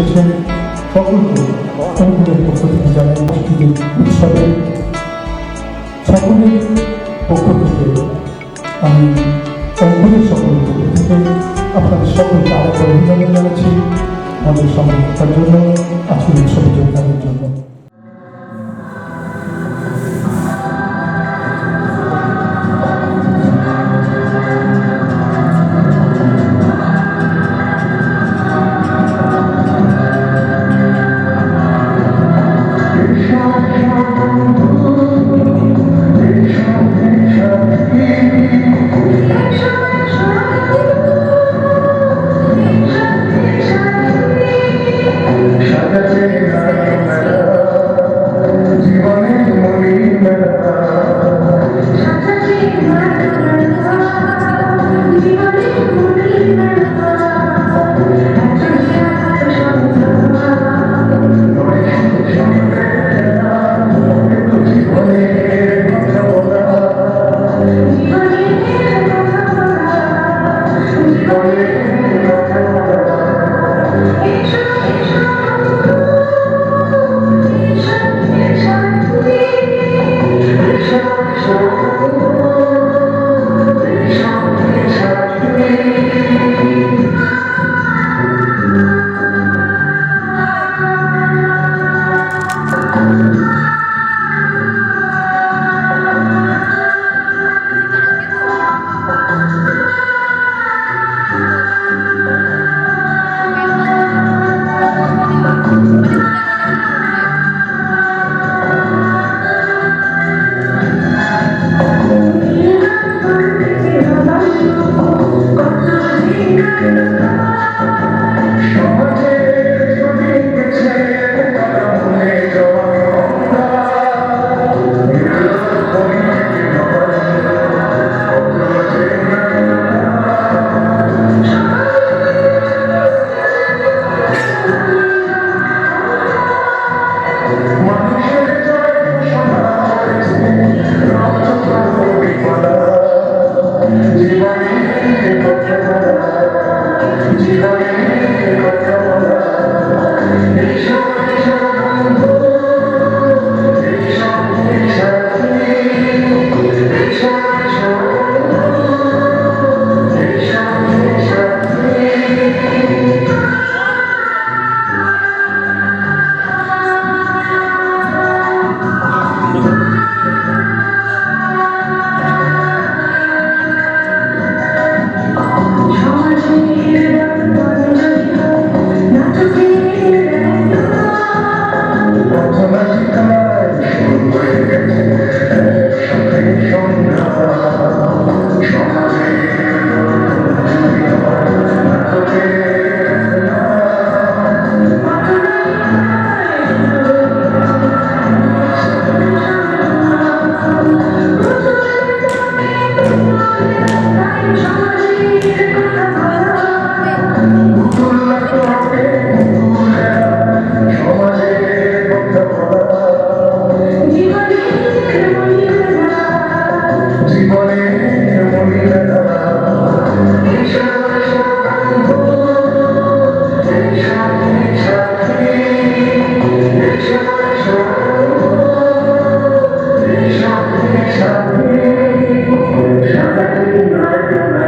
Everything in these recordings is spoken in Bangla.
এসেছেন সকলকে অনুগ্রহের পক্ষ থেকে জানাই উপস্থিতির উৎসবে সকলের পক্ষ থেকে আমি অঙ্কুরের সকলের পক্ষ থেকে আপনাদের সকলকে আরেকবার অভিনন্দন জানাচ্ছি আমাদের সঙ্গে থাকার জন্য, আজকের উৎসবে যোগদানের জন্য।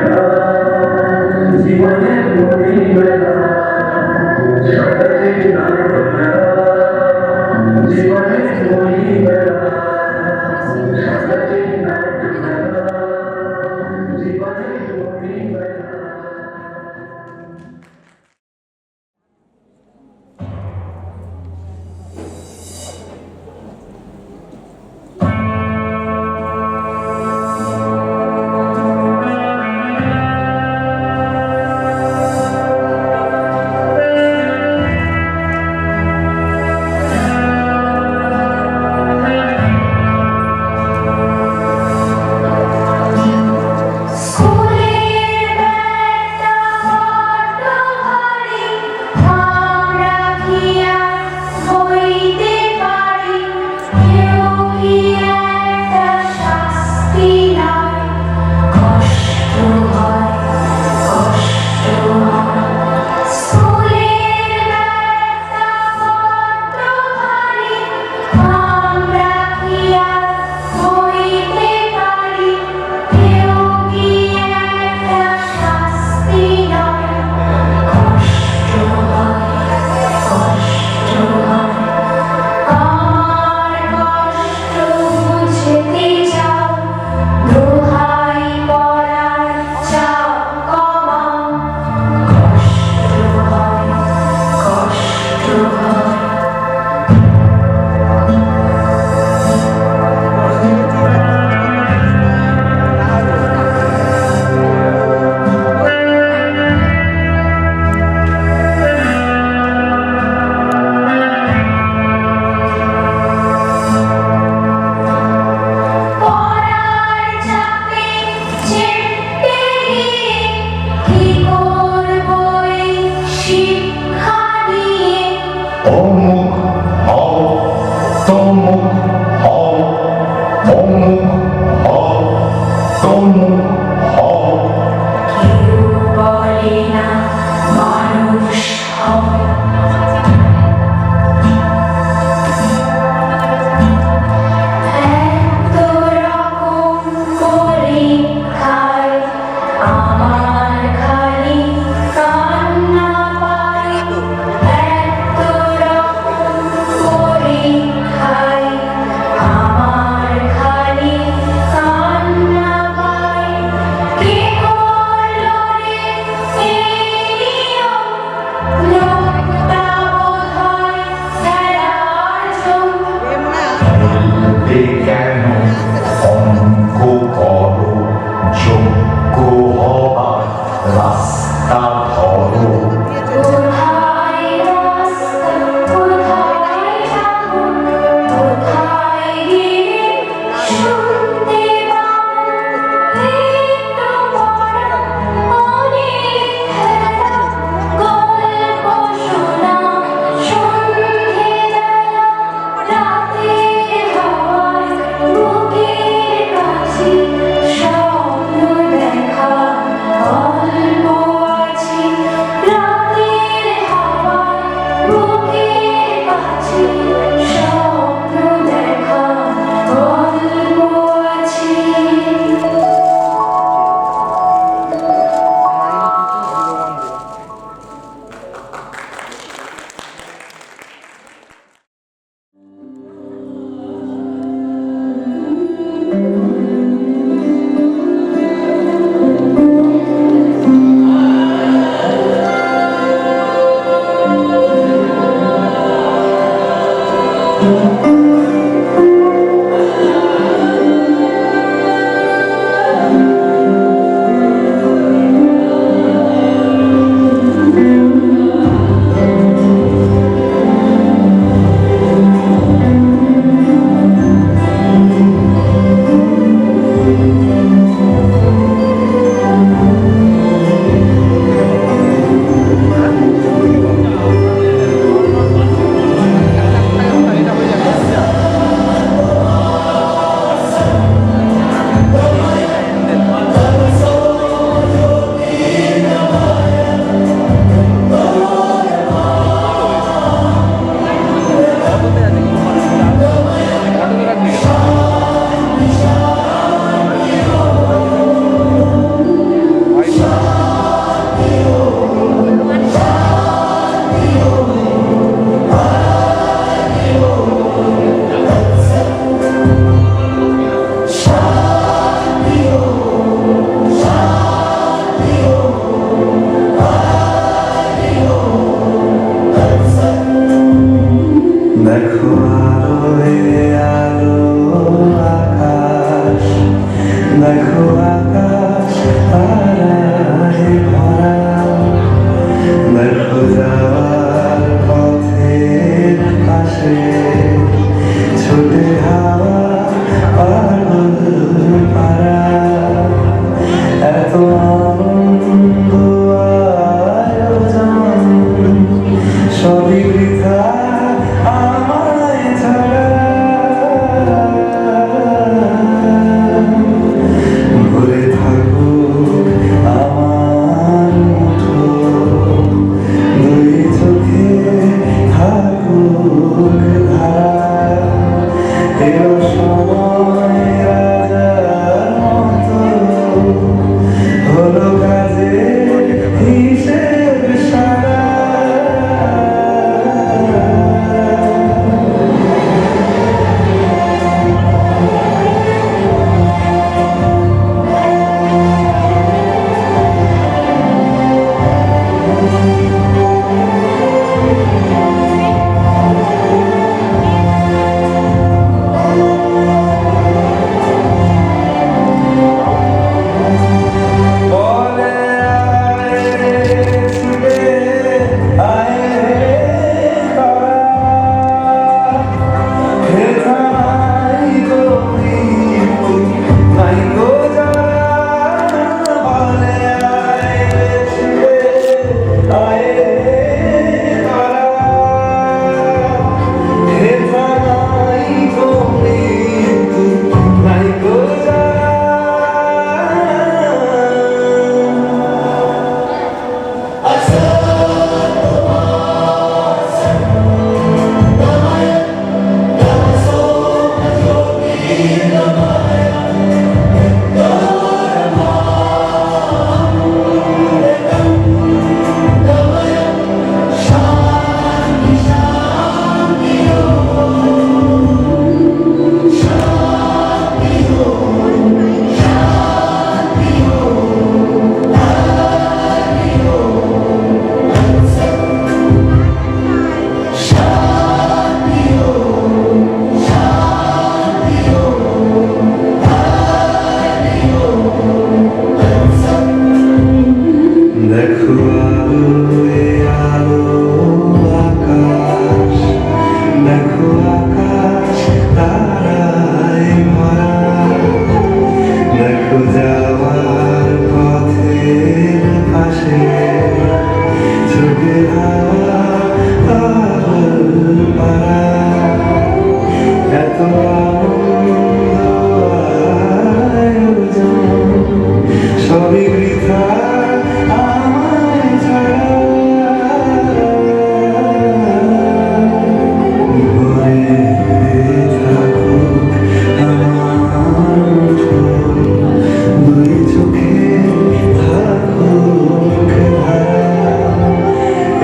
Shut অমুক হও তমুক হও অমুক হও তমুক হও কেউ বলে না মানুষ হও এত রকম পরীক্ষায় আমার খালি কান্না পায় এত রকম পরীক্ষায় আমার খালি কান্না পায় কে করলো রে এই নিয়ম লোকটা বোধহয় খেলার জন্য বলবে কেন অঙ্ক করো যোগ্য হবার রাস্তা ধরো কোথায় রাস্তা কোথায় ঠাকুর কোথায় গিয়ে শুনতে পাবো একটু পড়া অনেক খেলা গল্প শোনা সন্ধেবেলা রাতের হাওয়ায় বুকের কাছে স্বপ্ন দেখা অল্প আছে রাতের হাওয়ায় বুকের কাছে স্বপ্ন দেখা অল্প আছে দেখো আলোয় আলো আকাশ দেখো আকাশ তারায় ভরা দেখো যাওয়ার পথের পাশে ছোটে হাওয়া পাগল পাড়া এত আনন্দ আয়োজন সবই বৃথা আমায় ছাড়া ভুলে থাকুক আমার মুঠো দুই চোখে থাকুক ধারা এলো সময় রাজার মতো হলো কাজে হিসেব সারা বলে আলোয় আলো আকাশ, দেখো আকাশ তারায় ভরা, দেখো যাওয়ার পথের পাশে চোখের হাওয়া আলোর পাড়া, এত আনন্দ আয়োজন সবই বৃথা আমায় ছাড়া। ভরে থাকুক আমার ঠোঁট, দুই চোখে থাকুক ধারা,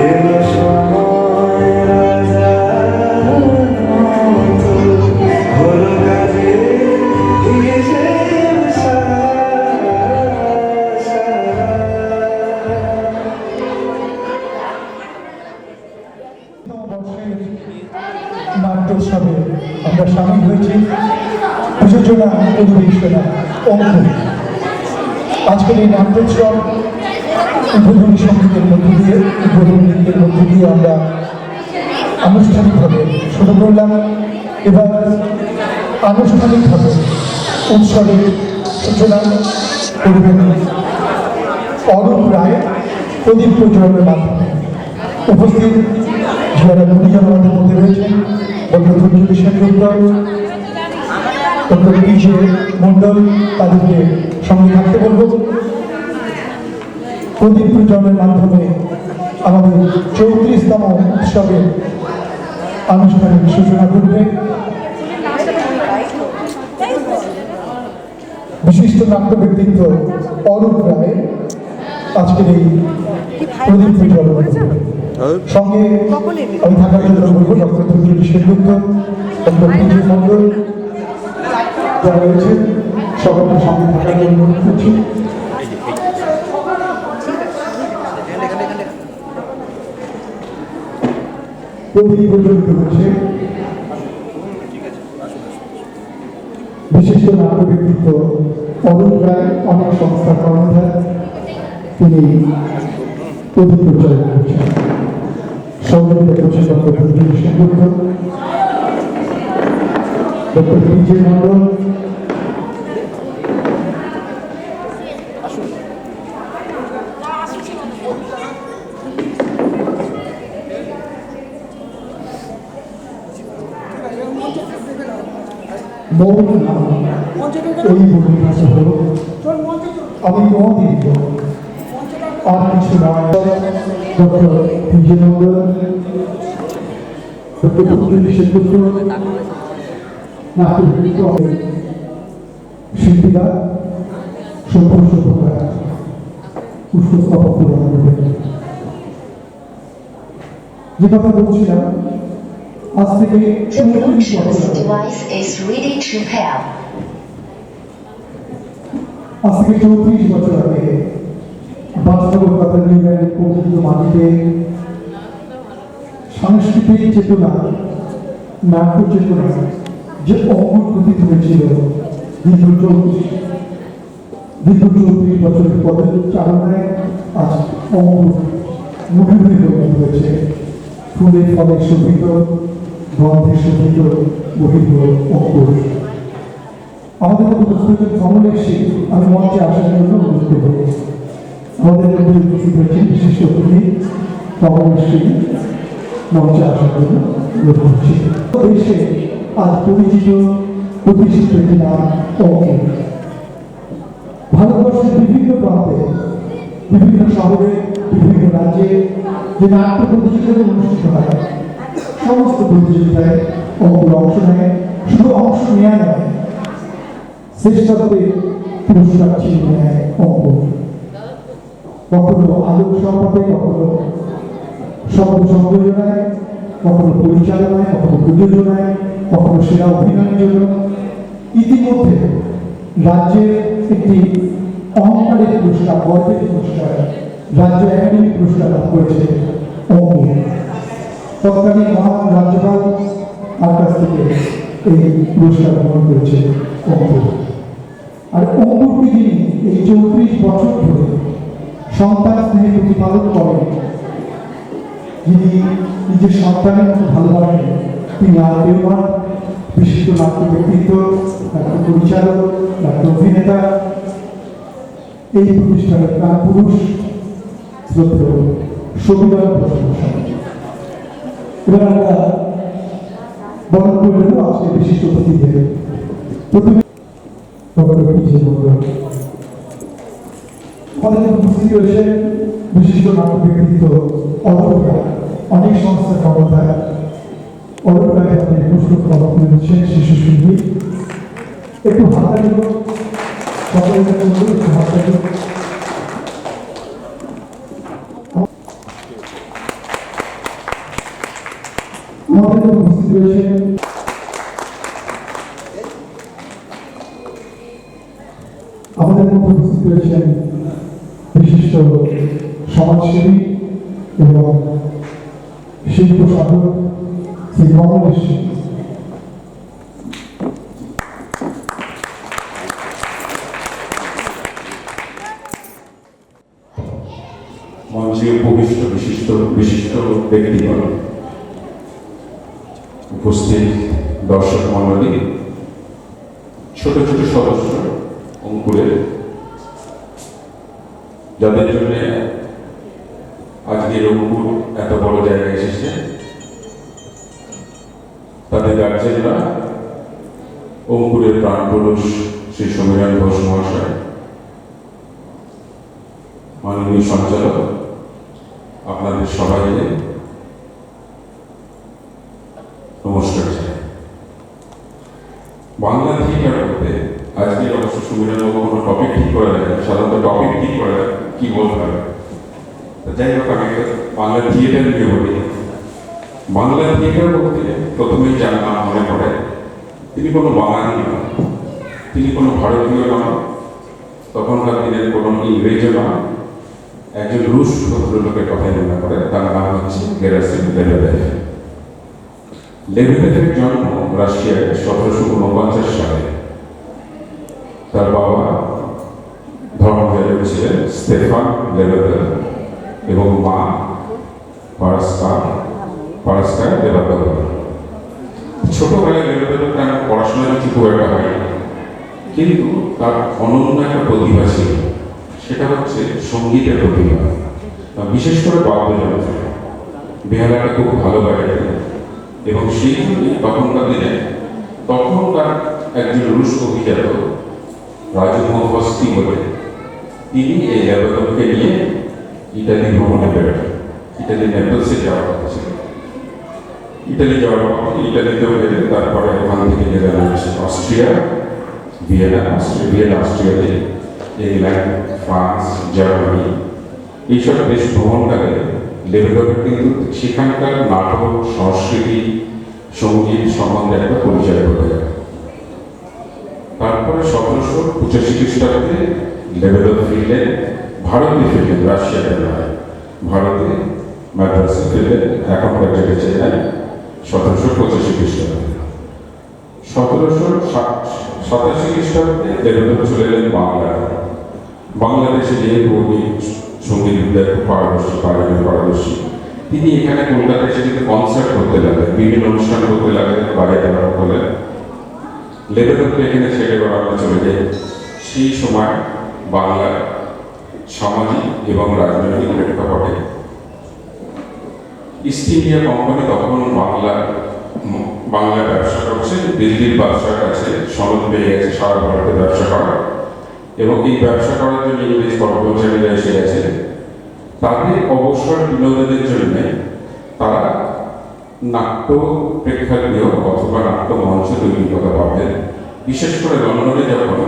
এলো সময় রাজার মতো, হলো কাজে হিসেব সারা। নাট্যোৎসবে আমরা সামিল হয়েছি প্রযোজনা পরিবেশনা অঙ্ক। আজকের এই নাট্যোৎসব উদ্বোধনী সঙ্গীতের মধ্য দিয়ে উদ্বোধনী নৃত্যের মধ্য দিয়ে আমরা আনুষ্ঠানিকভাবে শুরু করলাম। এবার আনুষ্ঠানিকভাবে উৎসবের সূচনা করবেন অরূপ রায় প্রদীপ প্রজ্বলনের মাধ্যমে। উপস্থিত যারা গুণীজন আমাদের মধ্যে রয়েছেন, ডক্টর ধৈর্য সেনগুপ্ত, ডক্টর পিজে মণ্ডল, তাদেরকে সঙ্গে থাকতে বলব। প্রদীপ প্রজ্বলনের মাধ্যমে আমাদের 34তম উৎসবের আনুষ্ঠানিক সূচনা করবে বিশিষ্ট নাট্য ব্যক্তিত্ব অরূপ রায়। আজকের এই প্রদীপ প্রজ্বলন সঙ্গে আমি থাকার জন্য বলবো ডক্টর ধৈর্য সেনগুপ্ত, ডক্টর পিজে মণ্ডল যারা রয়েছেন সকলের সঙ্গে থাকার জন্য অনুরোধ করছি। প্রদীপ প্রজ্বলিত হচ্ছে বিশিষ্ট নাট্য ব্যক্তিত্ব অরূপ রায়, অনেক সংস্থার কর্ণধার, তিনি প্রদীপ প্রজ্বলন করছেন। সহযোগিতা করছেন ডক্টর ধৈর্য সেনগুপ্ত, ডক্টর পিজে মণ্ডল, মৌন নাম এই বলে কাছে হলো আমি মদিত আর কিছু নয়। ডক্টর পিজে মণ্ডল, ডক্টর ধৈর্য সেনগুপ্ত, নাট্যবৃত্ত শিল্পীরা সম্পূর্ণ পুষ্পস্তবক প্রদান করবেন। যে কথা বলছিলাম, আজ থেকে The Bluetooth device is ready to pair. আজ থেকে 34 বছর আগে বাস্তবতার নির্ণয়ের প্রকৃত মাটিতে সাংস্কৃতিক চেতনা, নাট্য চেতনা যে অঙ্কুর গঠিত হয়েছিল দীর্ঘ 34 বছরের পদের চালনায় আজ অঙ্কুর মুখোমুখি হয়েছে। ফুলে ফলে শোভিত, গন্ধে শোভিত বহিত অঙ্কুর। আমাদের মধ্যে উপস্থিত সমলেশী আমি মঞ্চে আসার জন্য অনুরোধ করব। আমাদের মধ্যে উপস্থিত হয়েছে বিশিষ্ট কবি সমলেশী, মঞ্চে আসার জন্য অনুরোধ করছি। দেশে আজ পরিচিত প্রতিষ্ঠিত একটি নাম অঙ্কিত। ভারতবর্ষের বিভিন্ন প্রান্তে, বিভিন্ন শহরে, বিভিন্ন রাজ্যে যে নাট্য প্রতিযোগিতা অনুষ্ঠিত হয়, সমস্ত প্রতিযোগিতায় অঙ্কুর অংশ নেয়। শুধু অংশ নেওয়া নয়, শ্রেষ্ঠত্বে পুরস্কার ছিনিয়ে নেয় অঙ্কুর। কখনো আলোক সম্পাদে, কখনো শব্দ সংযোজনায়, কখনো পরিচালনায়, কখনো প্রযোজনায়, কখনো সেরা অভিনয়ের জন্য। ইতিমধ্যে রাজ্যের একটি অহংকারের পুরস্কার, গর্বের পুরস্কার, রাজ্য একাডেমি পুরস্কার লাভ করেছে অঙ্কুর। তৎকালীন মহান রাজ্যপাল তার কাছ থেকে এই পুরস্কার গ্রহণ করেছে অঙ্কুর। আর অঙ্কুরকে যিনি এই 34 বছর ধরে সন্তান স্নেহে প্রতিপালন করেন, যিনি নিজের সন্তানের মতো ভালোবাসেন, তিনি আর কেউ নন, বিশিষ্ট নাট্য ব্যক্তিত্ব, নাট্য পরিচালক, নাট্য অভিনেতা, এই প্রতিষ্ঠানের প্রাণ পুরুষ শ্রদ্ধেয় সবিনয় বন্দ্যোপাধ্যায়। এবার আমরা বরণ করে নেব আজকে বিশিষ্ট অতিথিদের। প্রথমে ডক্টর পিজে মন্ডল আমাদের উপস্থিত রয়েছেন বিশিষ্ট নাট্য ব্যক্তিত্ব অরূপ রায়, অনেক সংস্থার কর্মধার। অরূপ রায় আমাদের পুরস্কার প্রদান করে দিচ্ছেন শিশু শিল্পী। একটু হাততালি হোক, সকলের কাছে অনুরোধ, একটু হাততালি হোক। আমাদের উপস্থিত রয়েছেন বিশিষ্ট সমাজসেবী এবং শিল্প সাধক শ্রী কমলেশ। মঞ্চে উপবিষ্ট বিশিষ্ট ব্যক্তিগণ, উপস্থিত দর্শক মণ্ডলী, ছোট ছোট সদস্য অঙ্কুরের, যাদের জন্য আজকের অঙ্কুর এত বড় জায়গায় এসেছে, তাদের গার্জেনরা, অঙ্কুরের প্রাণ পুরুষ শ্রী সমীরণ ঘোষ মহাশয়, মাননীয় সঞ্চালক, আপনাদের সবাইকে নমস্কার জানাই। বাংলা থিয়েটার বলতে আজকে অবশ্য সুবিধার কোনো টপিক ঠিক করে রাখেন, সাধারণত টপিক ঠিক করে রাখেন কি বলতে হবে। যাই হোক, আমি বাংলা থিয়েটার নিয়ে বলি। বাংলা থিয়েটার বলতে প্রথমেই যার নাম মনে পড়ে, তিনি কোনো বাঙালি নন, তিনি কোনো ভারতীয় নন, তখনকার দিনের কোনো ইংরেজও নন, একজন রুশ ভদ্রলোকের কথাই মনে পড়ে। তার নাম হচ্ছে গেরাসিম লেবেদেভ। লেবেদেভের জন্ম রাশিয়ায় 1749 সালে। তার বাবা ধর্মযাজক ছিলেন স্টেফান লেবেদেভ এবং মা পারাস্কার লেবেদেভ। ছোটবেলায় লেবেদেভের তেমন পড়াশোনা কিছু খুব একটা হয়নি, কিন্তু তার অনন্য একটা প্রতিভা ছিল, সেটা হচ্ছে সঙ্গীতের প্রতিভা, বিশেষ করে বাদ্যযন্ত্র। বেহালাটা খুব ভালো বাজাতেন এবং সেই জন্যই তখনকার দিনে তখনকার একজন রুশ অভিজাত রাজমহস্তি বলে তিনি এই লেবেদেভকে নিয়ে ইটালি ভ্রমণে বেরোলেন। ইটালি নেপলসে যাওয়ার কথা ছিল। ইটালি যাওয়ার পর ইটালিতেও গেলেন, তারপরে ওখান থেকে গেলেন অস্ট্রিয়া, ভিয়েনা, অস্ট্রিয়াতে ইংল্যান্ড, ফ্রান্স, জার্মানি, এইসব দেশ ভ্রমণকালে লেবেদেভের কিন্তু সেখানকার নাটক, সংস্কৃতি, সঙ্গীত সম্বন্ধে একটা পরিচয় ঘটে যায়। তারপরে 1785 খ্রিস্টাব্দে লেবেদেভ ফিরলেন, ভারতে ফিরলেন, রাশিয়াতে নয়, ভারতে মাদ্রাসে ফিরলেন, এখনকার যেটা চেন্নাই, 1785 খ্রিস্টাব্দে। 1787 খ্রিস্টাব্দে লেবেদেভ চলে এলেন বাংলাদেশে, যেহেতু উনি সঙ্গীত বিদ্যায় খুব পারদর্শী, তিনি এখানে কলকাতায় এসে কিন্তু কনসার্ট করতে লাগলেন, বিভিন্ন অনুষ্ঠান করতে লাগলেন, বাজাতে আরম্ভ করলেন। লেবেদেভকে এখানে ছেড়ে বেড়ানো চলে যায়। সেই সময় বাংলার সামাজিক এবং রাজনৈতিক প্রেক্ষাপটে ইস্ট ইন্ডিয়া কোম্পানি তখন বাংলায় ব্যবসা করছে, দিল্লির বাদশার কাছে সনদ পেয়ে গেছে সারা ভারতে ব্যবসা করার, এবং এই ব্যবসা করার জন্য ইংরেজ কর্মচারীরা এসে গেছে। তাদের অবসর বিনোদনের জন্য তারা নাট্য প্রেক্ষাগৃহ অথবা নাট্য মঞ্চ তৈরির কথা ভাবেন। বিশেষ করে লন্ডনে যখন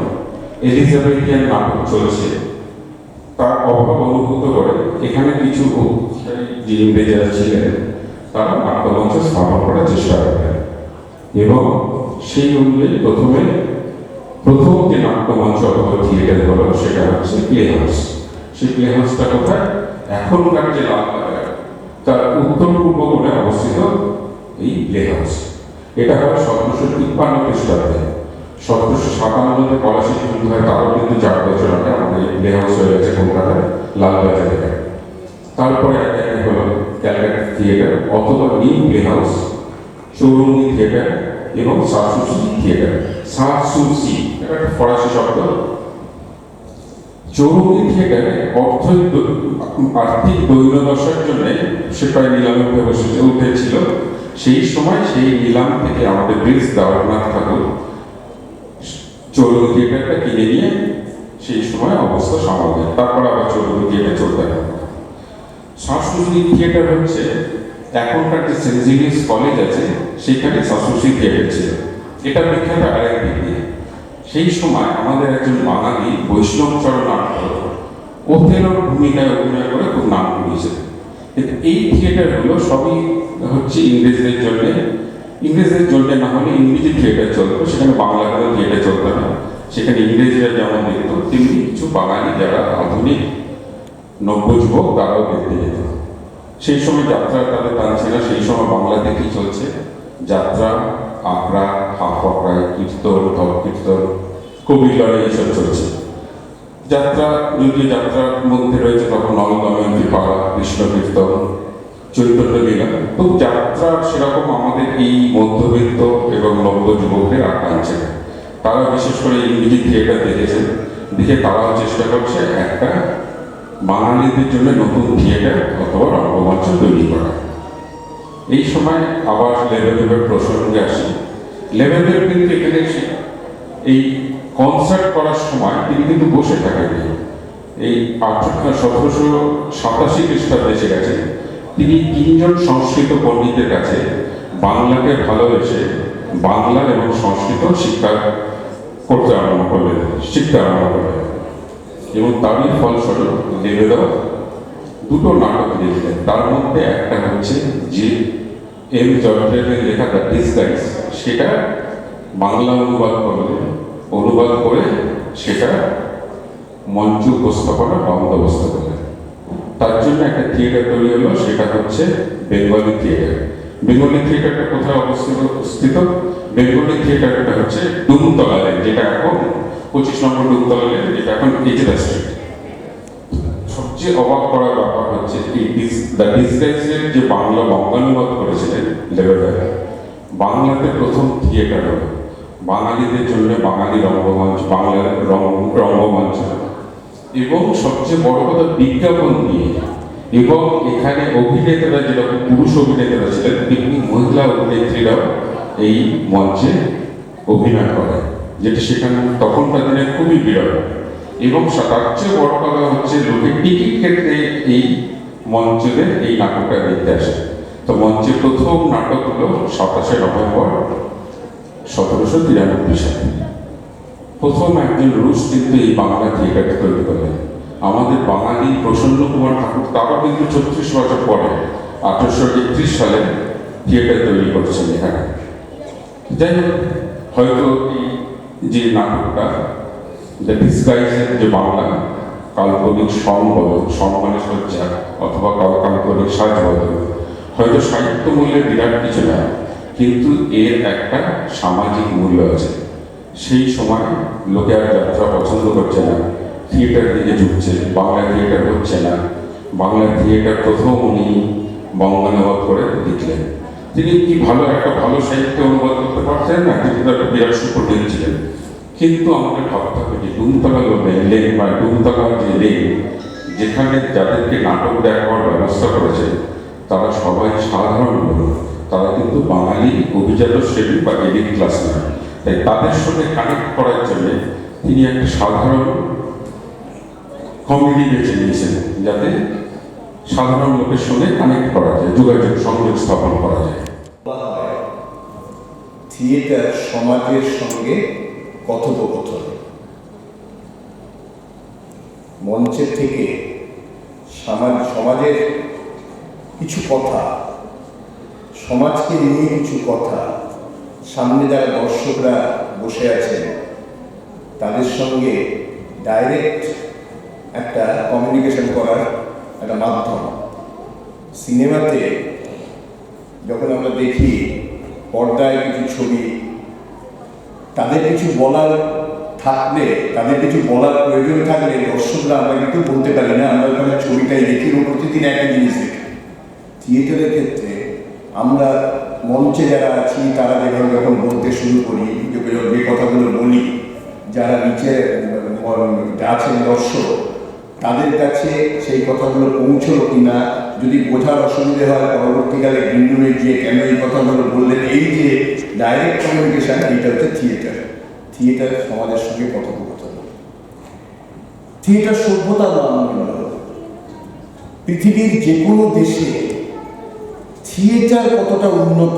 এলিজাবেথিয়ান নাটক চলছে, তার অভাব অনুভূত করে এখানে কিছু যে ইংরেজরা ছিলেন তারা নাট্যমঞ্চ স্থাপন করার চেষ্টা করেন, এবং সেই অনুযায়ী প্রথম যে নাট্যমঞ্চ অথবা থিয়েটার হলো সেটা হচ্ছে প্লে হাউস। সেই প্লে হাউসটা কোথায়? এখনকার যে তার উত্তর পূর্ব কোণে অবস্থিত এই প্লে হাউস। এটা হয় 1753 খ্রিস্টাব্দে। 1757 পলাশী যুদ্ধ হয়, তারও কিন্তু 4 বছর আগে আমাদের প্লে হাউস হয়ে গেছে কলকাতায় লালবাজারে। তারপরে একে একে হলো ক্যালকাটা থিয়েটার অথবা new play house, Chowringhee theatre এবং সাসুসি থিয়েটার। সাসুসি এটা একটা ফরাসি শব্দ। চৌরঙ্গি থিয়েটারে আর্থিক দৈন্যদশার জন্য সে প্রায় নিলামে উঠেছিল। সেই সময় সেই নিলাম থেকে আমাদের ব্রিজ দ্বারকানাথ ঠাকুর চৌরঙ্গি থিয়েটারটা কিনে নিয়ে সেই সময় অবস্থা সামাল দেয়। তারপর আবার চৌরঙ্গি থিয়েটার চলতে থাকে। সাংস্কৃতিক থিয়েটার হচ্ছে এখনকার যে সেন্ট জেভিয়ার্স কলেজ আছে সেখানে সাংস্কৃতিক থিয়েটার ছিল। এটা বিখ্যাত আরেক দিক দিয়ে সেই সময় আমাদের একজন বাঙালি বৈষ্ণবচরণ নাট্য ওথেলোর ভূমিকায় অভিনয় করে খুব নাম করেছে। কিন্তু এই থিয়েটারগুলো সবই হচ্ছে ইংরেজদের জন্য না হলে ইংরেজি থিয়েটার চলতো, সেখানে বাংলা কোনো থিয়েটার চলতো না। সেখানে ইংরেজরা যেমন দেখতো তেমনি কিছু বাঙালি যারা আধুনিক নব্য যুবক তারাও দেখতে যেত। সেই সময় যাত্রা তাদের টানছে না, সেই সময় বাংলাতে কি চলছে? যাত্রা, আখড়া, হাফ আখড়ায়, কীর্তন, ধপ কীর্তন, কবির লড়াই এইসব চলছে। যাত্রা যদিও যাত্রার মধ্যে রয়েছে তখন নল দময়ন্তী পাড়া, কৃষ্ণ কীর্তন, চৈতন্য লীলা। তো যাত্রা সেরকম আমাদের এই মধ্যবিত্ত এবং নব্য যুবকদের আর টানছে না। তারা বিশেষ করে ইংরেজি থিয়েটার দেখেছে, দেখে তারাও চেষ্টা করছে একটা বাঙালিদের জন্য নতুন থিয়েটার অথবা রঙ্গমঞ্চ তৈরি করা। এই সময় আবার লেবেদেবের প্রসঙ্গে আসি। লেবেদেব কিন্তু এখানে এসে এই কনসার্ট করার সময় তিনি কিন্তু বসে থাকেন। এই 1787 খ্রিস্টাব্দে এসে গেছেন। তিনি 3 জন সংস্কৃত পণ্ডিতের কাছে বাংলাকে ভালোবেসে বাংলা এবং সংস্কৃত শিক্ষা করতে আরম্ভ করলেন, শিখতে আরম্ভ করলেন। এবং তারই ফলস্বরূপ দেবেদা 2টো নাটক লিখলেন। তার মধ্যে একটা হচ্ছে যে এম জয়দেবের লেখা দ্য ডিসগাইজ, সেটা বাংলা অনুবাদ করে সেটা মঞ্চ উপস্থাপনা বন্দোবস্ত করলেন। তার জন্য একটা থিয়েটার তৈরি হলো, সেটা হচ্ছে বেঙ্গলি থিয়েটার। বেঙ্গলি থিয়েটারটা কোথায় অবস্থিত? বেঙ্গলি থিয়েটারটা হচ্ছে ডুমতলা লেন, যেটা এখন 25 নম্বর ডুমতলা লেন, যেটা এখন এজেলা স্ট্রিট। সবচেয়ে অবাক করার ব্যাপার হচ্ছে এই দ্য ডিসগাইজের যে বাংলা বঙ্গানুবাদ করেছিলেন লেবেদেব, বাংলাতে প্রথম থিয়েটার হলো বাঙালিদের জন্য বাঙালি রঙ্গমঞ্চ, বাংলার রঙ্গমঞ্চ, এবং সবচেয়ে বড় কথা বিজ্ঞাপন দিয়ে। এবং এখানে অভিনেতারা যেরকম পুরুষ অভিনেতারা ছিলেন তেমনি মহিলা অভিনেত্রীরাও এই মঞ্চে অভিনয় করে, যেটা সেখানে তখনকার দিনে খুবই বিরল। এবং তার চেয়ে বড় কথা হচ্ছে লোকে টিকিট কেটে এই মঞ্চে এই নাটকটা দেখতে আসে। তো মঞ্চে প্রথম নাটক হলো 27শে নভেম্বর 1793 সালে। প্রথম একজন রুশ কিন্তু এই বাংলা থিয়েটারটা তৈরি করলেন। আমাদের বাঙালি প্রসন্ন কুমার ঠাকুর তারও কিন্তু 36 বছর পরে 1831 সালে থিয়েটার তৈরি করেছেন এখানে। যাই হোক, হয়তো এই যে নাটকটা দ্য ডিসগাইজের যে বাংলা কাল্পনিক সম্মানের সজ্জা অথবা কাল্পনিক সাজবদল, হয়তো সাহিত্য মূল্যের বিরাট কিছু না, কিন্তু এর একটা সামাজিক মূল্য আছে। সেই সময় লোকে আর যাত্রা পছন্দ করছে না, থিয়েটার দিকে ঝুঁকছে, বাংলা থিয়েটার হচ্ছে না। বাংলা থিয়েটার প্রথম উনি বঙ্গানুবাদ করে লিখলেন। তিনি কি একটা ভালো সাহিত্য অনুবাদ করতে পারতেন না, কিন্তু একটা বিরাট সুপণ্ডিত ছিলেন। কিন্তু আমাকে ভাবতে হবে যে ডুমতলা লেন বা ডুমতলার যে লেন, যেখানে যাদেরকে নাটক দেখাবার ব্যবস্থা করেছে তারা সবাই সাধারণ লোক, তারা কিন্তু বাঙালি অভিজাত শ্রেণী বা এলিট ক্লাস নয়। তাই তাদের সঙ্গে কানেক্ট করার জন্য তিনি একটা সাধারণ কমেডি বেছে নিয়েছেন, যাতে সাধারণ লোকের সঙ্গে কানেক্ট করা যায়, সংযোগ স্থাপন করা যায়। থিয়েটার সমাজের সঙ্গে কথোপকথন, মঞ্চের থেকে সমাজের কিছু কথা, সমাজকে নিয়ে কিছু কথা, সামনে যারা দর্শকরা বসে আছেন তাদের সঙ্গে ডাইরেক্ট একটা কমিউনিকেশন করার একটা মাধ্যম। সিনেমাতে যখন আমরা দেখি পর্দায় কিছু ছবি তাদের কিছু বলার থাকলে, তাদের কিছু বলার প্রয়োজন থাকলে দর্শকরা আমরা কিন্তু বলতে পারি না, আমরা ওখানে ছবিটাই দেখি এবং প্রতিদিন একটা জিনিস দেখি। থিয়েটারের ক্ষেত্রে আমরা মঞ্চে যারা আছি তারা যেভাবে যখন বলতে শুরু করি, যে কথাগুলো বলি, যারা নিচে আছেন দর্শক, তাদের কাছে সেই কথাগুলো পৌঁছলো কিনা, যদি বোঝার অসুবিধে হয় পরবর্তীকালে গ্রিনরুমে গিয়ে কেন এই কথাগুলো বললেন, এই যে ডাইরেক্ট কমিউনিকেশন, এইটা হচ্ছে থিয়েটার। থিয়েটার সমাজের সঙ্গে কথোপকথন। থিয়েটার সভ্যতার মানদণ্ড। পৃথিবীর যে কোনো দেশে থিয়েটার কতটা উন্নত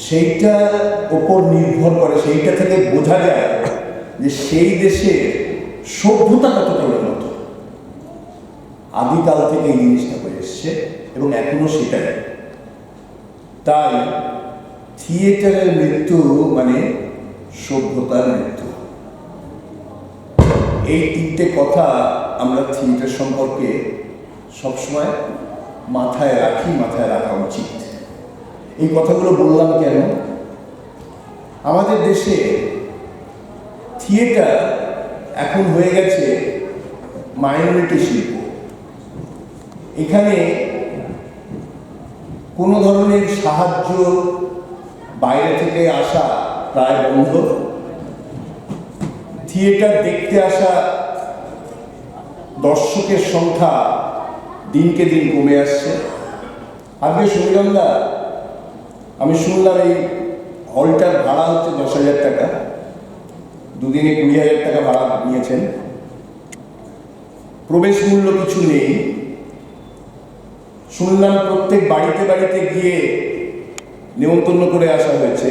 সেইটার ওপর নির্ভর করে, সেইটা থেকে বোঝা যায় যে সেই দেশের সভ্যতা কতটা উন্নত। আদিকাল থেকে এই জিনিসটা হয়ে এসছে এবং এখনো সেটাই। তাই থিয়েটারের মৃত্যু মানে সভ্যতার মৃত্যু। এই তিনটে কথা আমরা থিয়েটার সম্পর্কে সবসময় মাথায় রাখি, মাথায় রাখা উচিত। এই কথাগুলো বললাম কেন? আমাদের দেশে থিয়েটার এখন হয়ে গেছে মাইনরিটি শিল্প। এখানে কোনো ধরনের সাহায্য বাইরে থেকে আসা প্রায় বন্ধ। থিয়েটার দেখতে আসা দর্শকের সংখ্যা দিনকে দিন কমে আসছে। আজকে সুবিরন্দা, আমি শুনলাম এই হলটার ভাড়া হচ্ছে 10,000 টাকা, দুদিনে 20,000 টাকা ভাড়া নিয়েছেন, প্রবেশ মূল্য কিছু নেই। শুনলাম প্রত্যেক বাড়িতে বাড়িতে গিয়ে নেমন্তন্ন করে আসা হয়েছে,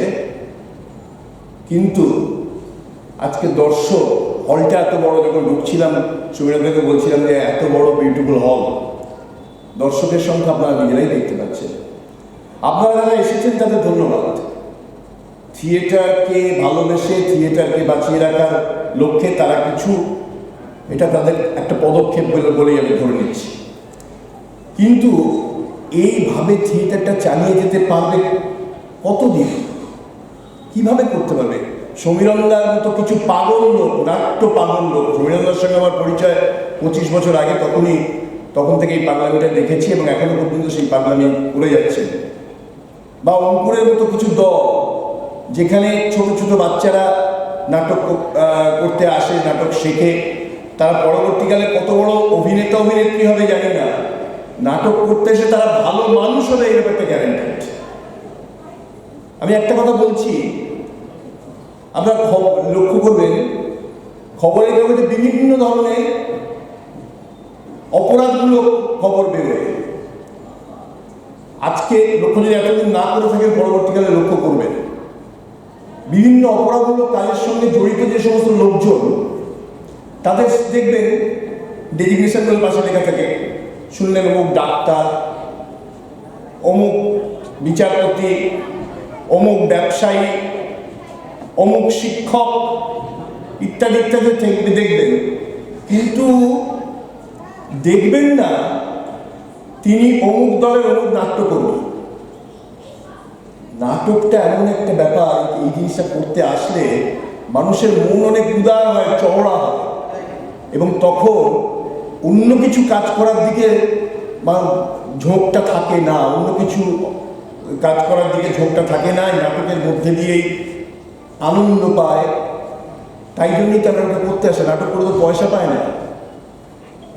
কিন্তু আজকে দর্শক, হলটা এত বড়, যখন ঢুকছিলাম সুবিরন্দাকে বলছিলাম যে এত বড় বিউটিফুল হল, দর্শকের সংখ্যা আপনারা নিজেরাই দেখতে পাচ্ছেন। আপনারা যারা এসেছেন তাদের ধন্যবাদ। থিয়েটারকে ভালোবেসে, থিয়েটারকে বাঁচিয়ে রাখার লক্ষ্যে তারা কিছু, এটা তাদের একটা পদক্ষেপ বলেই আমি ধরে নিচ্ছি। কিন্তু এইভাবে থিয়েটারটা চালিয়ে যেতে পারবে কতদিন, কিভাবে করতে পারবে? সমীরন্দার মতো কিছু পাগল লোক, নাট্য পাগল লোক, সমীরন্দার সঙ্গে আমার পরিচয় 25 বছর আগে, তখন থেকে এই পাগলামিটা দেখেছি এবং এখনো পর্যন্ত সেই পাগলামি করে যাচ্ছে। বা অঙ্কুরের মতো কিছু দল, যেখানে ছোট ছোট বাচ্চারা নাটক করতে আসে, নাটক শেখে, তারা পরবর্তীকালে কত বড় অভিনেতা অভিনেত্রী হবে জানি না, নাটক করতে এসে তারা ভালো মানুষ হবে এই ব্যাপারটা গ্যারান্টেড। আমি একটা কথা বলছি, আপনারা লক্ষ্য করবেন খবরের কাগজে বিভিন্ন ধরনের অপরাধমূলক খবর বেরোয়। আজকে লক্ষ্য যদি এতদিন না করে থাকে, পরবর্তীকালে লক্ষ্য করবেন বিভিন্ন অপরাধমূলক কাজের সঙ্গে জড়িত যে সমস্ত লোকজন, তাদের দেখবেন ডেজিগনেশনগুলো পাশে লেখা থাকে। শুনলেন অমুক ডাক্তার, অমুক বিচারপতি, অমুক ব্যবসায়ী, অমুক শিক্ষক, ইত্যাদি ইত্যাদি দেখবেন, কিন্তু দেখবেন না তিনি অমুক দলের অমুক নাট্যকর্মী। নাটকটা এমন একটা ব্যাপার, এই জিনিসটা করতে আসলে মানুষের মন অনেক উদার হয়, চওড়া হয়, এবং তখন অন্য কিছু কাজ করার দিকে ঝোঁকটা থাকে না, অন্য কিছু কাজ করার দিকে ঝোঁকটা থাকে না। নাটকের মধ্যে দিয়েই আনন্দ পায়, তাই জন্যই তারা নাটক করতে আসে। নাটক করে তো পয়সা পায় না,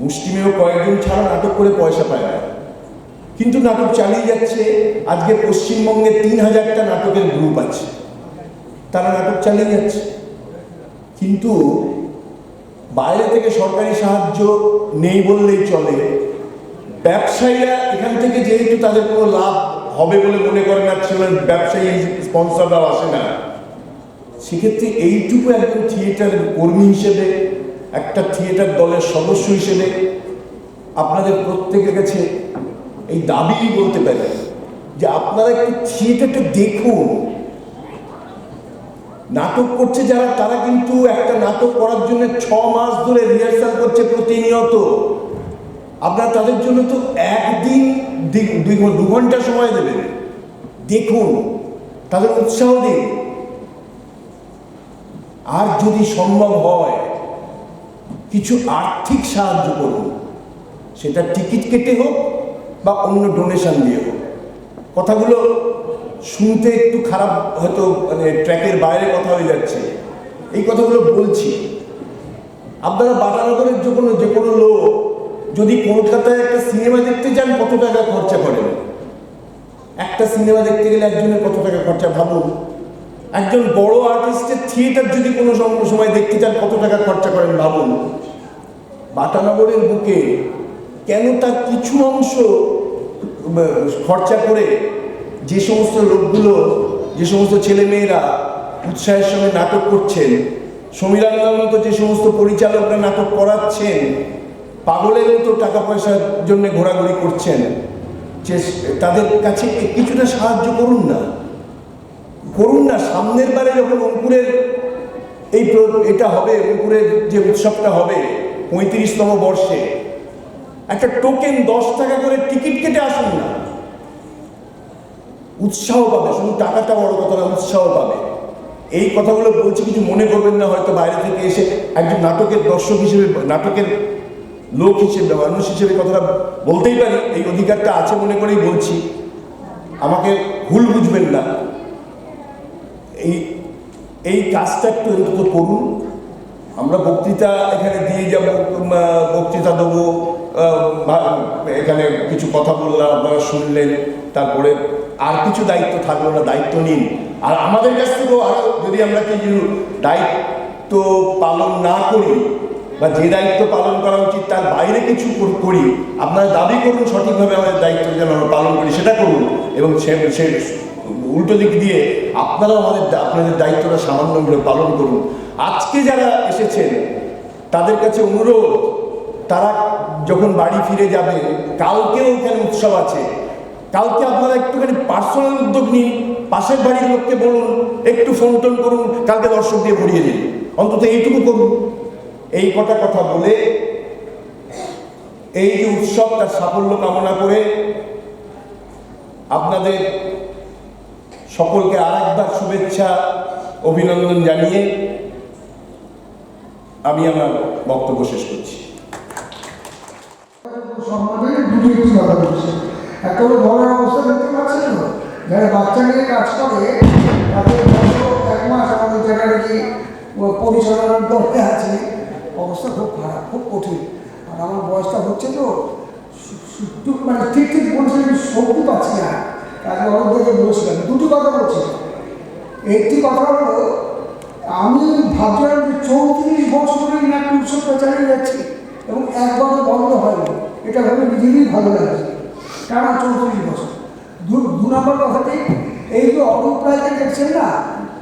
মুষ্টিমেয় কয়েকজন ছাড়া নাটক করে পয়সা পায় না, কিন্তু নাটক চালিয়ে যাচ্ছে। আজকে পশ্চিমবঙ্গে 3,000টা নাটকের গ্রুপ আছে, তারা নাটক চালিয়ে যাচ্ছে। কিন্তু বাইরে থেকে সরকারি সাহায্য নেই বললেই চলে। ব্যবসায়ীরা এখান থেকে যেহেতু তাদের কোনো লাভ হবে বলে মনে করে না, ব্যবসায়ী স্পন্সররাও আসে না, সেক্ষেত্রে এইটুকু একজন থিয়েটার কর্মী হিসেবে, একটা থিয়েটার দলের সদস্য হিসেবে আপনাদের প্রত্যেকের কাছে এই দাবি বলতে পারেন যে আপনারা একটু থিয়েটারটা দেখুন। নাটক করছে যারা, তারা কিন্তু একটা নাটক করার জন্য 6 মাস ধরে রিহার্সাল করছে প্রতিনিয়ত। আপনারা তাদের জন্য তো একদিন 2 ঘন্টা সময় দেবেন, দেখুন, তাদের উৎসাহ দিন। আর যদি সম্ভব হয় কিছু আর্থিক সাহায্য করুন, সেটা টিকিট কেটে হোক বা অন্য ডোনেশন দিয়ে হোক। কথাগুলো শুনতে একটু খারাপ, হয়তো মানে ট্র্যাকের বাইরে কথা হয়ে যাচ্ছে, এই কথাগুলো বলছি। আপনারা বাটানগরের যে কোনো লোক যদি কলকাতায় একটা সিনেমা দেখতে যান কত টাকা খরচা করেন? একটা সিনেমা দেখতে গেলে একজনের কত টাকা খরচা ভাবুন। একজন বড় আর্টিস্টের থিয়েটার যদি কোনো সময় দেখতে চান কত টাকা খরচা করেন ভাবুন। বাটানগরের বুকে কেন তার কিছু অংশ খরচা করে যে সমস্ত লোকগুলো, যে সমস্ত ছেলেমেয়েরা উৎসাহের সঙ্গে নাটক করছেন, সমীরাঙ্গার মতো যে সমস্ত পরিচালকরা নাটক করাচ্ছেন, পাগলের মতো টাকা পয়সার জন্য ঘোরাঘুরি করছেন, যে তাদের কাছে কিছুটা সাহায্য করুন না। সামনের বারে যখন অঙ্কুরের এটা হবে, অঙ্কুরের যে উৎসবটা হবে 35তম বর্ষে, একটা টোকেন 10 টাকা করে টিকিট কেটে আসুন না। উৎসাহ পাবে, শুধু টাকাটা বড় কথা না, উৎসাহ পাবে। এই কথাগুলো বলছি, কিছু মনে করবেন না, হয়তো বাইরে থেকে এসে একজন নাটকের দর্শক হিসেবে, নাটকের লোক হিসেবে, মানুষ হিসেবে কথাটা বলতেই পারি, এই অধিকারটা আছে মনে করেই বলছি, আমাকে ভুল বুঝবেন না। এই কাজটা একটু অন্তত করুন। আমরা বক্তৃতা এখানে দিয়ে যাব, বক্তৃতা দেবো, এখানে কিছু কথা বললাম, আপনারা শুনলেন, তারপরে আর কিছু দায়িত্ব থাকলো না, দায়িত্ব নিন। আর আমাদের কাছ থেকেও আরও যদি আমরা কিছু দায়িত্ব পালন না করি, বা যে দায়িত্ব পালন করা উচিত তার বাইরে কিছু করি, আপনারা দাবি করুন সঠিকভাবে আমাদের দায়িত্ব যেন আমরা পালন করি, সেটা করুন। এবং সে উল্টো দিক দিয়ে আপনারাও আপনাদের দায়িত্বটা সামান্য পালন করুন। আজকে যারা এসেছেন তাদের কাছে অনুরোধ, তারা যখন বাড়ি ফিরে যাবে, কালকেও এখানে উৎসব আছে, কালকে আপনারা একটুখানি পার্সোনাল উদ্যোগ নিন, পাশের বাড়ির লোককে বলুন, একটু ফোন টোন করুন, কালকে দর্শক দিয়ে ভরিয়ে দিন, অন্তত এইটুকু করুন। এই কথা বলে এই যে উৎসব, তার সাফল্য কামনা করে আপনাদের সকলকে আরেকবার শুভেচ্ছা, অভিনন্দন জানিয়ে আমি আমার বক্তব্য শেষ করছি। সম্মানের দুটি একটি কথা বলছে। একটা হলো ঘরের অবস্থা দেখতে পাচ্ছেন তো, যারা বাচ্চা নিয়ে কাজ করে তাদের 1 মাস আমাদের জায়গায় কি পরিচালনার দলে আছে, অবস্থা খুব খারাপ, খুব কঠিন। আর আমার বয়সটা হচ্ছে তো, মানে ঠিক বলছে, আমি শক্তি পাচ্ছি না। তাকে অনেক দিকে বলেছিলাম, দুটি কথা বলছিলাম। একটি কথা হলো, আমি ভাবছিলাম যে 34 বছর ধরে নাট্য উৎসবটা চালিয়ে যাচ্ছি এবং একবারও বন্ধ হয়নি, এটা ভেবে নিজেরই ভালো লাগছে। টানা 34 বছর। দু নম্বর কথাটি, এই যে অরূপ রায়কে দেখছেন না,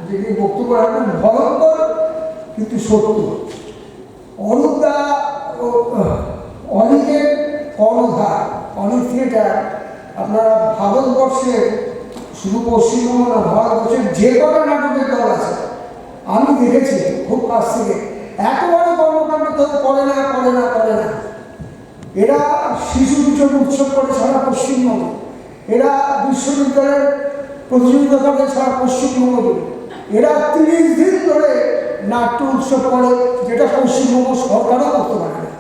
যে বক্তব্য রাখবেন, ভয়ঙ্কর কিন্তু সত্য। অরূপদা অনেকের কর্ণধার, অনেক থিয়েটার আপনারা ভারতবর্ষের, শুধু পশ্চিমবঙ্গ না, ভারতবর্ষের যে কটা নাটকের দল আছে আমি দেখেছি খুব কাছ থেকে, এত বড় কর্মকাণ্ড কেউ করে না। এরা শিশু কিশোর উৎসব করে সারা পশ্চিমবঙ্গ, এরা বিশ্ববিদ্যালয়ের প্রতিযোগিতা করে সারা পশ্চিমবঙ্গ জুড়ে, এরা 30 দিন ধরে নাট্য উৎসব করে, যেটা পশ্চিমবঙ্গ সরকারও করতে পারে না।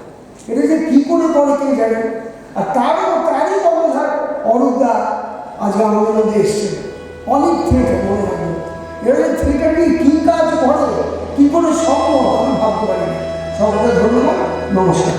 এটা যে কী করে করে কে জানেন। আর তারই কর্মধার অরূপদা আজকে আমাদের মধ্যে এসছেন। অনেক থিয়েটার মনে রাখবেন, এরা যে থিয়েটার নিয়ে কী কাজ করে, কী করে সম্ভব আমি ভাবতে পারি না। সকলকে ধন্যবাদ, নমস্কার।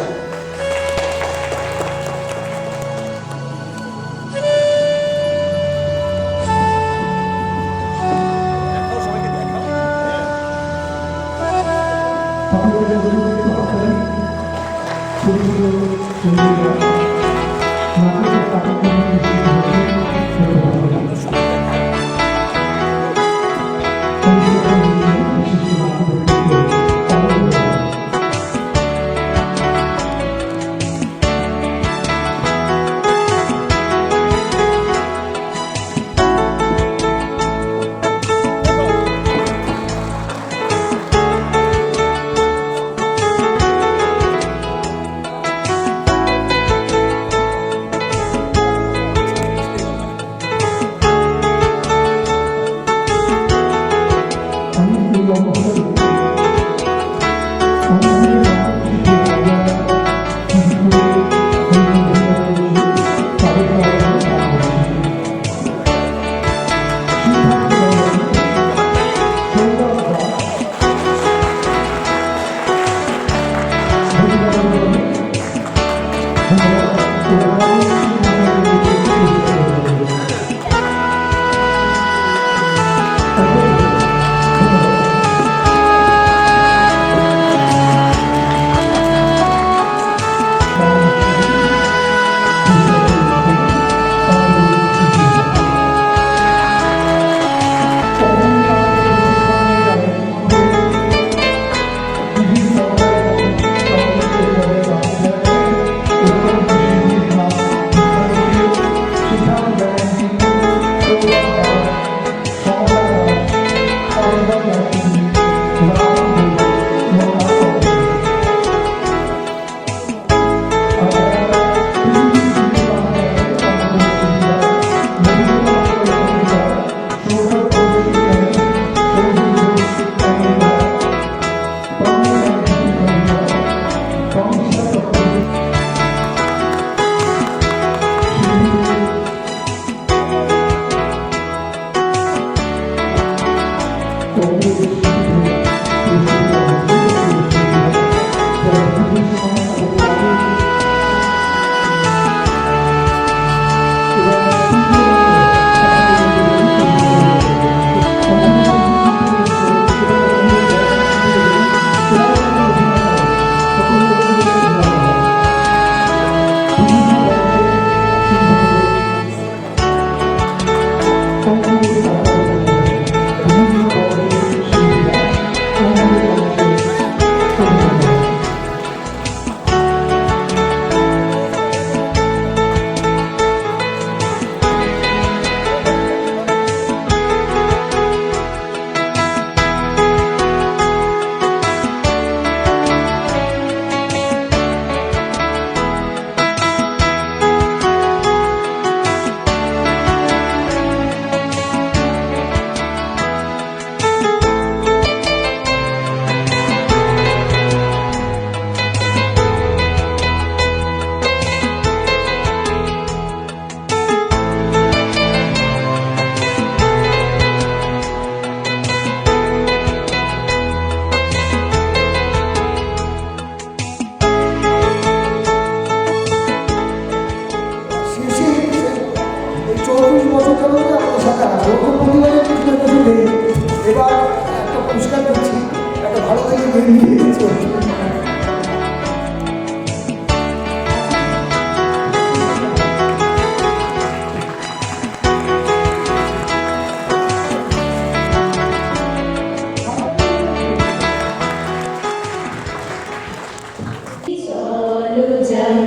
যাই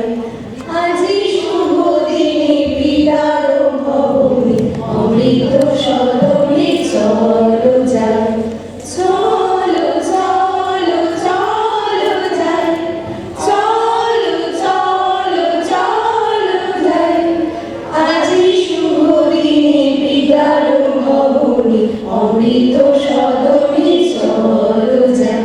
আজি শুভ দিনে পিতার ভবনে অমৃত সদনে চলো যাই চলো চলো চলো যাই চলো চলো চলো যাই আজি শুভ দিনে পিতার ভবনে অমৃত সদনে চলো যাই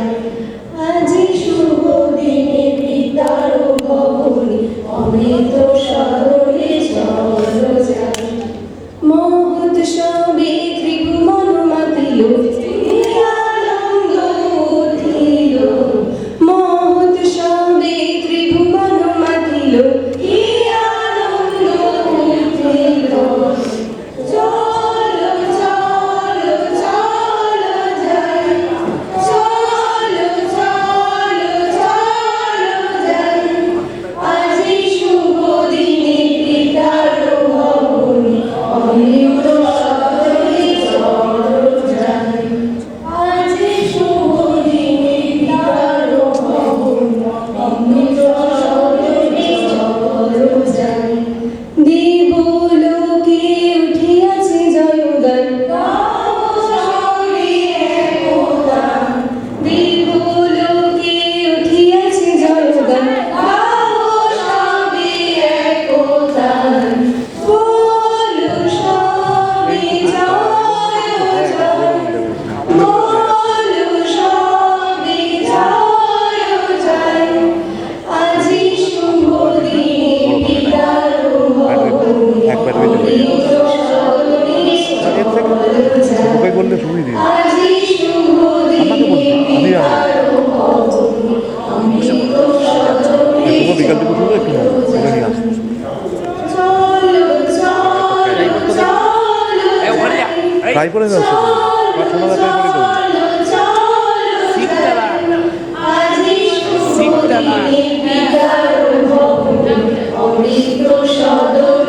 আজি শুভ দিনে পিতার ভবনে অমৃত সদনে চলো যাই মহৎ সবে ত্রিভুবন মাতিল আনন্দ উঠিল মহৎ সবে ত্রিভুবন মাতিল কি আনন্দ উঠিল চলো চলো চলো যাই চলো চলো চলো যাই আজি শুভ দিনে পিতার ভবনে অমৃত সদনে চলো যাই আজি শুভ দিনে পিতার ভবনে অমৃত সদনে চলো যাই দেবলোকে উঠিয়াছে জয়গান গাও সবে একতান দেবলোকে উঠিয়াছে জয়গান গাও সবে একতান বলো সবে জয় জয় বলো সবে জয় জয় আজি শুভ দিনে পিতার ভবনে অমৃত সদনে চলো যাই বললে শুনিয়ে দিই আজি শুভ দিনে পিতার ভবনে অমৃত সদনে বিকালটুকু শুধু একটু বলে নিয়ে আসবো চলো চলো চলো ট্রাই করে যাচ্ছে শোনা যাচ্ছে করে দেবো আজি শুভ দিনে পিতার ভবনে অমৃত সদনে